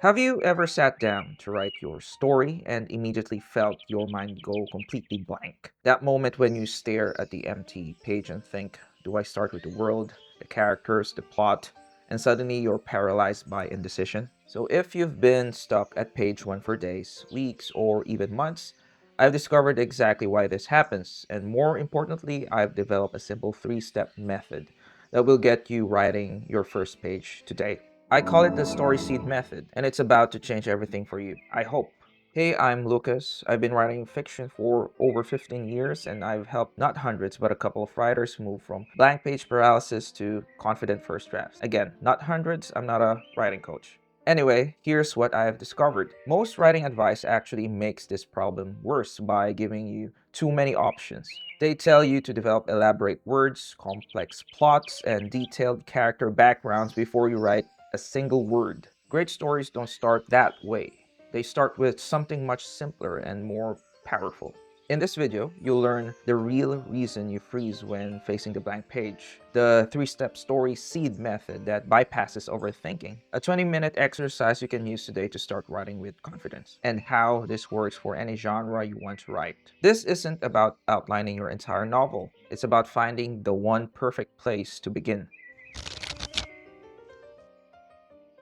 Have you ever sat down to write your story and immediately felt your mind go completely blank? That moment when you stare at the empty page and think, do I start with the world, the characters, the plot, and suddenly you're paralyzed by indecision? So, if you've been stuck at page one for days, weeks, or even months, I've discovered exactly why this happens, and more importantly, I've developed a simple three-step method that will get you writing your first page today. I call it the story seed method, and it's about to change everything for you, I hope. Hey, I'm Lucas. I've been writing fiction for over 15 years, and I've helped not hundreds, but a couple of writers move from blank page paralysis to confident first drafts. Again, not hundreds, I'm not a writing coach. Anyway, here's what I have discovered. Most writing advice actually makes this problem worse by giving you too many options. They tell you to develop elaborate words, complex plots, and detailed character backgrounds before you write a single word. Great stories don't start that way. They start with something much simpler and more powerful. In this video, you'll learn the real reason you freeze when facing the blank page, the three-step story seed method that bypasses overthinking, a 20-minute exercise you can use today to start writing with confidence, and how this works for any genre you want to write. This isn't about outlining your entire novel. It's about finding the one perfect place to begin.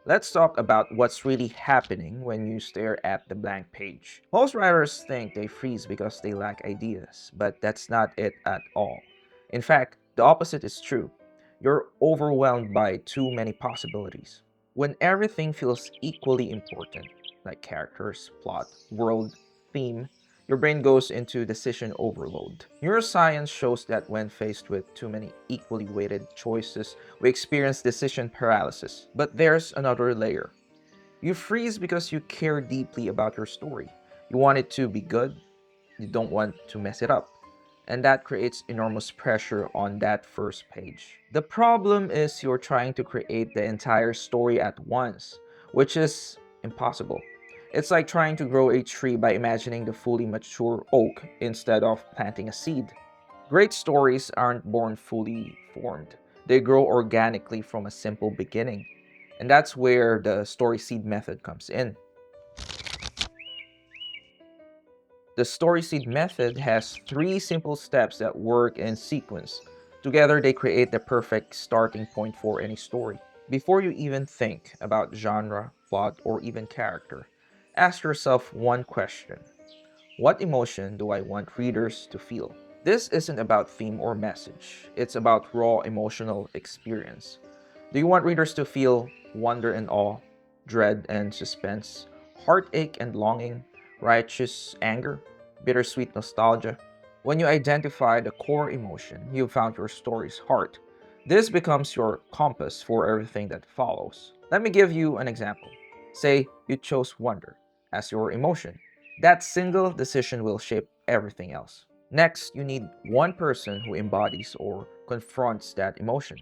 Let's talk about what's really happening when you stare at the blank page. Most writers think they freeze because they lack ideas, but that's not it at all. In fact, the opposite is true. You're overwhelmed by too many possibilities. When everything feels equally important, like characters, plot, world, theme, your brain goes into decision overload. Neuroscience shows that when faced with too many equally weighted choices, we experience decision paralysis. But there's another layer. You freeze because you care deeply about your story. You want it to be good, you don't want to mess it up. And that creates enormous pressure on that first page. The problem is you're trying to create the entire story at once, which is impossible. It's like trying to grow a tree by imagining the fully mature oak instead of planting a seed. Great stories aren't born fully formed. They grow organically from a simple beginning. And that's where the story seed method comes in. The story seed method has three simple steps that work in sequence. Together, they create the perfect starting point for any story. Before you even think about genre, plot, or even character, ask yourself one question. What emotion do I want readers to feel? This isn't about theme or message. It's about raw emotional experience. Do you want readers to feel wonder and awe, dread and suspense, heartache and longing, righteous anger, bittersweet nostalgia? When you identify the core emotion, you've found your story's heart. This becomes your compass for everything that follows. Let me give you an example. Say you chose wonder as your emotion. That single decision will shape everything else. Next, you need one person who embodies or confronts that emotion.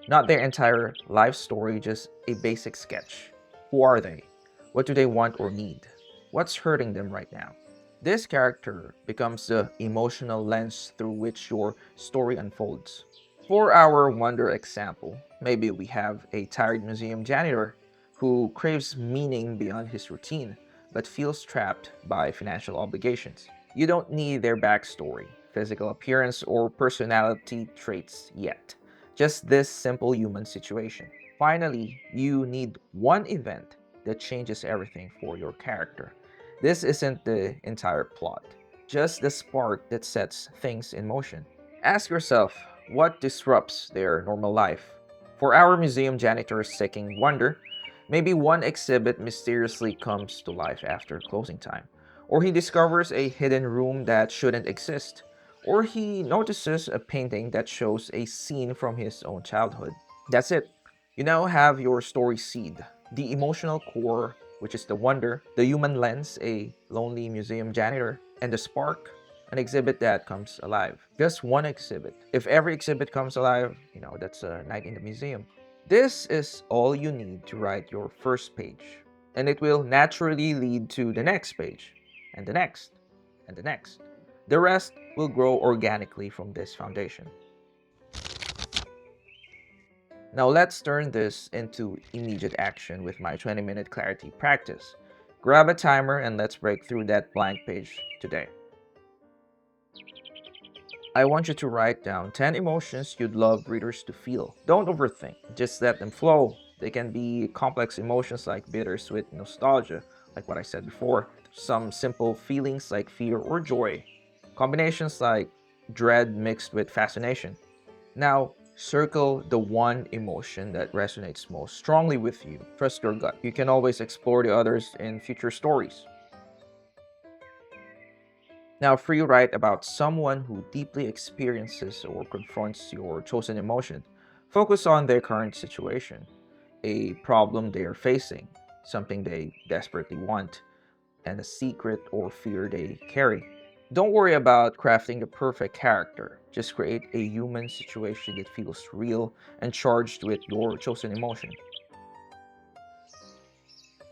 Not their entire life story, just a basic sketch. Who are they? What do they want or need? What's hurting them right now? This character becomes the emotional lens through which your story unfolds. For our wonder example, maybe we have a tired museum janitor who craves meaning beyond his routine but feels trapped by financial obligations. You don't need their backstory, physical appearance, or personality traits yet. Just this simple human situation. Finally, you need one event that changes everything for your character. This isn't the entire plot, just the spark that sets things in motion. Ask yourself, what disrupts their normal life? For our museum janitors seeking wonder, maybe one exhibit mysteriously comes to life after closing time, or he discovers a hidden room that shouldn't exist, or he notices a painting that shows a scene from his own childhood. That's it. You now have your story seed, the emotional core, which is the wonder, the human lens, a lonely museum janitor, and the spark, an exhibit that comes alive. Just one exhibit. If every exhibit comes alive, that's a night in the museum. This is all you need to write your first page, and it will naturally lead to the next page, and the next, and the next. The rest will grow organically from this foundation. Now let's turn this into immediate action with my 20-minute clarity practice. Grab a timer and let's break through that blank page today. I want you to write down 10 emotions you'd love readers to feel. Don't overthink, just let them flow. They can be complex emotions like bittersweet nostalgia, like what I said before, some simple feelings like fear or joy, combinations like dread mixed with fascination. Now, circle the one emotion that resonates most strongly with you. Trust your gut. You can always explore the others in future stories. Now, free write about someone who deeply experiences or confronts your chosen emotion. Focus on their current situation, a problem they are facing, something they desperately want, and a secret or fear they carry. Don't worry about crafting the perfect character. Just create a human situation that feels real and charged with your chosen emotion.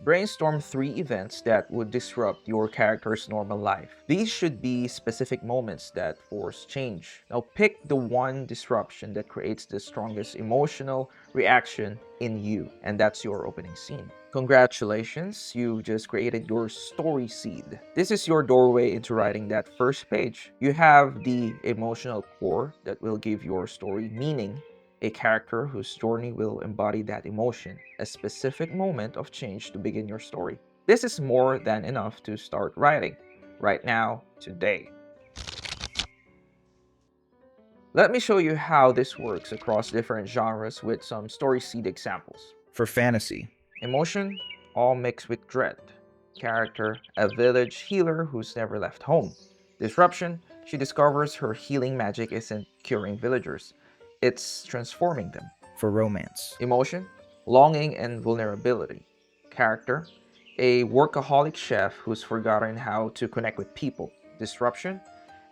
Brainstorm 3 events that would disrupt your character's normal life. These should be specific moments that force change. Now pick the one disruption that creates the strongest emotional reaction in you, and that's your opening scene. Congratulations, you just created your story seed. This is your doorway into writing that first page. You have the emotional core that will give your story meaning, a character whose journey will embody that emotion, a specific moment of change to begin your story. This is more than enough to start writing. Right now, today. Let me show you how this works across different genres with some story seed examples. For fantasy, emotion, all mixed with dread. Character, a village healer who's never left home. Disruption, she discovers her healing magic isn't curing villagers, it's transforming them. For romance, emotion, longing, and vulnerability. Character, a workaholic chef who's forgotten how to connect with people. Disruption,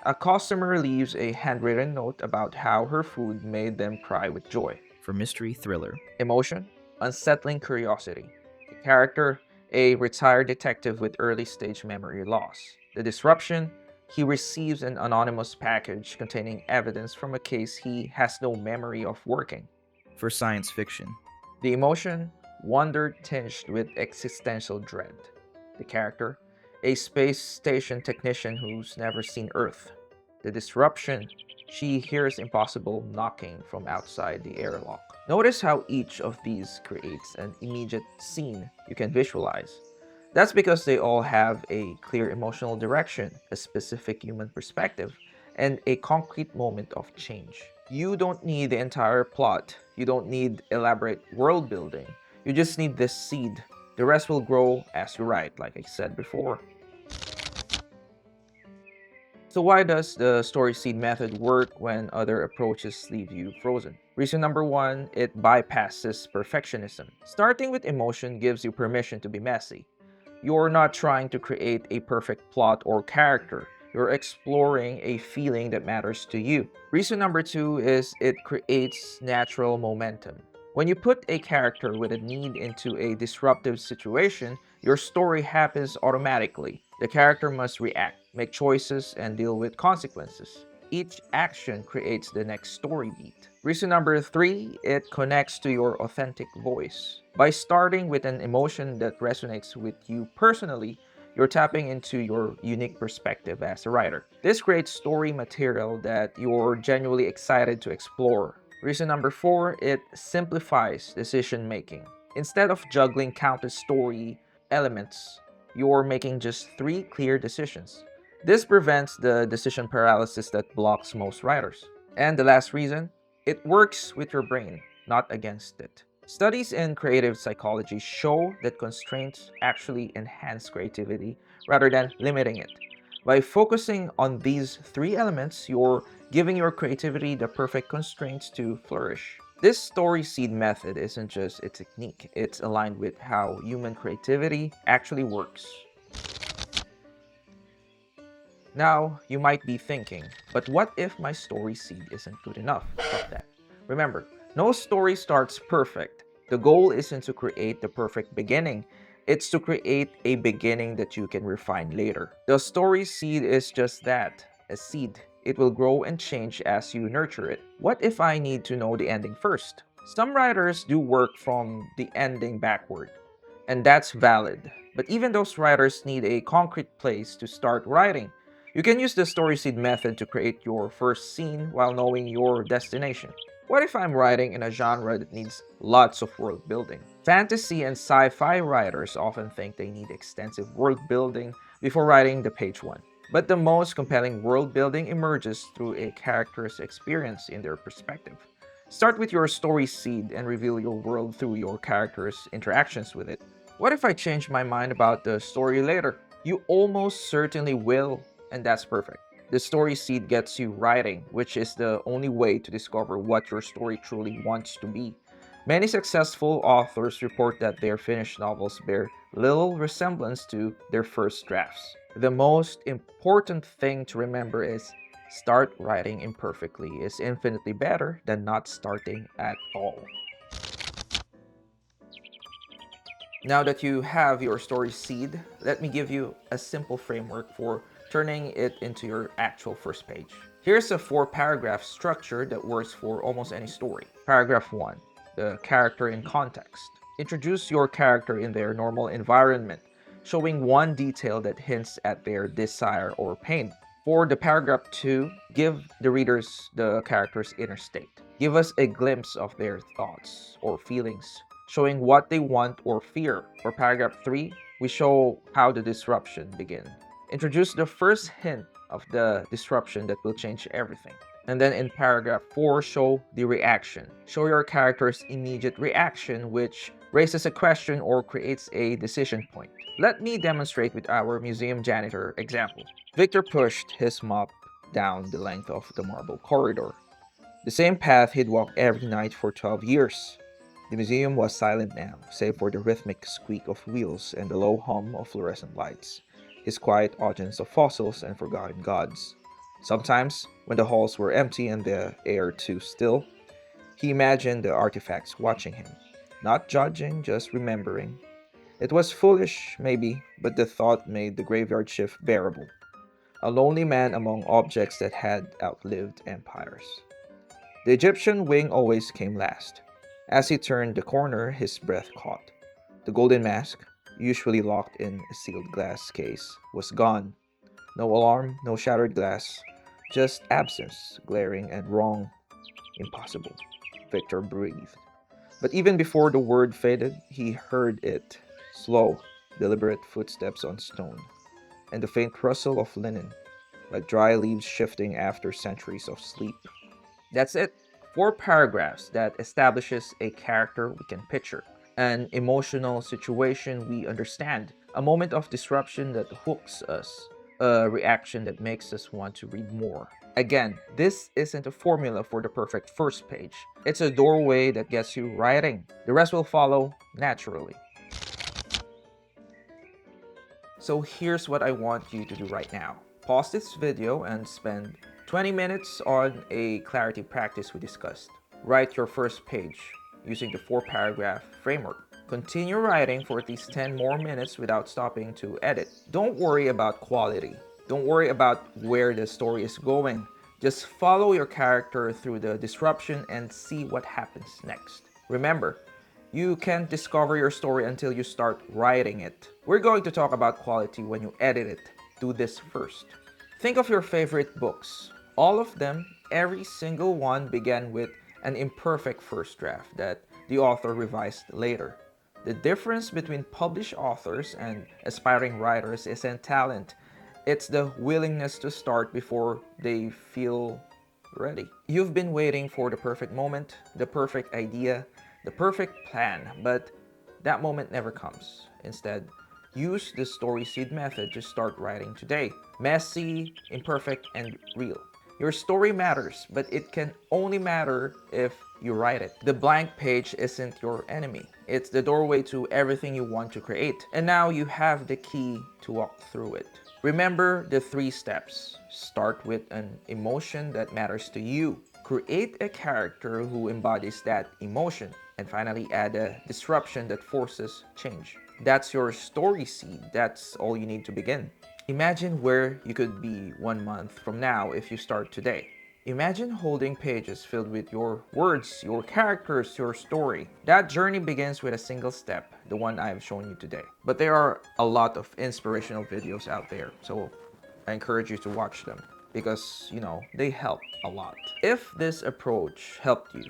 a customer leaves a handwritten note about how her food made them cry with joy. For mystery thriller, emotion, unsettling curiosity. The character, a retired detective with early stage memory loss. The disruption, he receives an anonymous package containing evidence from a case he has no memory of working. For science fiction, the emotion, wonder tinged with existential dread. The character, a space station technician who's never seen Earth. The disruption, she hears impossible knocking from outside the airlock. Notice how each of these creates an immediate scene you can visualize. That's because they all have a clear emotional direction, a specific human perspective, and a concrete moment of change. You don't need the entire plot. You don't need elaborate world building. You just need this seed. The rest will grow as you write, like I said before. So why does the story seed method work when other approaches leave you frozen? Reason number one, it bypasses perfectionism. Starting with emotion gives you permission to be messy. You're not trying to create a perfect plot or character. You're exploring a feeling that matters to you. Reason number two is it creates natural momentum. When you put a character with a need into a disruptive situation, your story happens automatically. The character must react, make choices, and deal with consequences. Each action creates the next story beat. Reason number three, it connects to your authentic voice. By starting with an emotion that resonates with you personally, you're tapping into your unique perspective as a writer. This creates story material that you're genuinely excited to explore. Reason number four, it simplifies decision making. Instead of juggling countless story elements, you're making just 3 clear decisions. This prevents the decision paralysis that blocks most writers. And the last reason, it works with your brain, not against it. Studies in creative psychology show that constraints actually enhance creativity rather than limiting it. By focusing on these 3 elements, you're giving your creativity the perfect constraints to flourish. This story seed method isn't just a technique, it's aligned with how human creativity actually works. Now, you might be thinking, but what if my story seed isn't good enough? Stop that. Remember, no story starts perfect. The goal isn't to create the perfect beginning, it's to create a beginning that you can refine later. The story seed is just that, a seed. It will grow and change as you nurture it. What if I need to know the ending first? Some writers do work from the ending backward, and that's valid. But even those writers need a concrete place to start writing. You can use the story seed method to create your first scene while knowing your destination. What if I'm writing in a genre that needs lots of world building? Fantasy and sci fi writers often think they need extensive world building before writing the page one. But the most compelling world building emerges through a character's experience in their perspective. Start with your story seed and reveal your world through your character's interactions with it. What if I change my mind about the story later? You almost certainly will, and that's perfect. The story seed gets you writing, which is the only way to discover what your story truly wants to be. Many successful authors report that their finished novels bear little resemblance to their first drafts. The most important thing to remember is start writing imperfectly is infinitely better than not starting at all. Now that you have your story seed, let me give you a simple framework for turning it into your actual first page. Here's a 4 paragraph structure that works for almost any story. Paragraph 1: the character in context. Introduce your character in their normal environment, showing one detail that hints at their desire or pain. For the paragraph 2, give the readers the character's inner state. Give us a glimpse of their thoughts or feelings, showing what they want or fear. For paragraph 3, we show how the disruption begins. Introduce the first hint of the disruption that will change everything. And then in paragraph 4, show the reaction. Show your character's immediate reaction, which raises a question or creates a decision point. Let me demonstrate with our museum janitor example. Victor pushed his mop down the length of the marble corridor, the same path he'd walked every night for 12 years. The museum was silent now, save for the rhythmic squeak of wheels and the low hum of fluorescent lights, his quiet audience of fossils and forgotten gods. Sometimes, when the halls were empty and the air too still, he imagined the artifacts watching him, not judging, just remembering. It was foolish, maybe, but the thought made the graveyard shift bearable. A lonely man among objects that had outlived empires. The Egyptian wing always came last. As he turned the corner, his breath caught. The golden mask, usually locked in a sealed glass case, was gone. No alarm, no shattered glass, just absence, glaring and wrong. Impossible. Victor breathed. But even before the word faded, he heard it: slow, deliberate footsteps on stone, and the faint rustle of linen, like dry leaves shifting after centuries of sleep. That's it. 4 paragraphs that establishes a character we can picture, an emotional situation we understand, a moment of disruption that hooks us, a reaction that makes us want to read more. Again, this isn't a formula for the perfect first page. It's a doorway that gets you writing. The rest will follow naturally. So here's what I want you to do right now. Pause this video and spend 20 minutes on a clarity practice we discussed. Write your first page using the 4 paragraph framework. Continue writing for at least 10 more minutes without stopping to edit. Don't worry about quality. Don't worry about where the story is going. Just follow your character through the disruption and see what happens next. Remember, you can't discover your story until you start writing it. We're going to talk about quality when you edit it. Do this first. Think of your favorite books. All of them, every single one, began with an imperfect first draft that the author revised later. The difference between published authors and aspiring writers isn't talent, it's the willingness to start before they feel ready. You've been waiting for the perfect moment, the perfect idea, the perfect plan, but that moment never comes. Instead, use the story seed method to start writing today. Messy, imperfect, and real. Your story matters, but it can only matter if you write it. The blank page isn't your enemy. It's the doorway to everything you want to create. And now you have the key to walk through it. Remember the 3 steps. Start with an emotion that matters to you. Create a character who embodies that emotion. And finally, add a disruption that forces change. That's your story seed. That's all you need to begin. Imagine where you could be 1 month from now if you start today. Imagine holding pages filled with your words, your characters, your story. That journey begins with a single step, the one I have shown you today. But there are a lot of inspirational videos out there, so I encourage you to watch them because, they help a lot. If this approach helped you,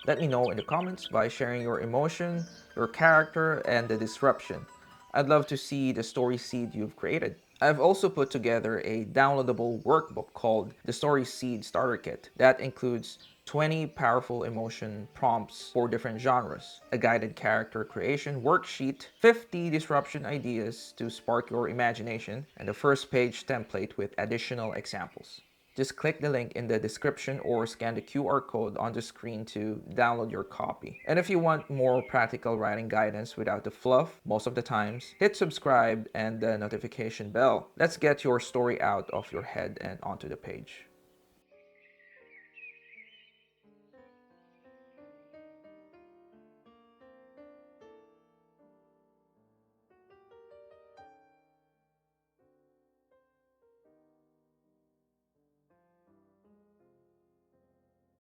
let me know in the comments by sharing your emotion, your character, and the disruption. I'd love to see the story seed you've created. I've also put together a downloadable workbook called the Story Seed Starter Kit that includes 20 powerful emotion prompts for different genres, a guided character creation worksheet, 50 disruption ideas to spark your imagination, and a first page template with additional examples. Just click the link in the description or scan the QR code on the screen to download your copy. And if you want more practical writing guidance without the fluff most of the times, hit subscribe and the notification bell. Let's get your story out of your head and onto the page.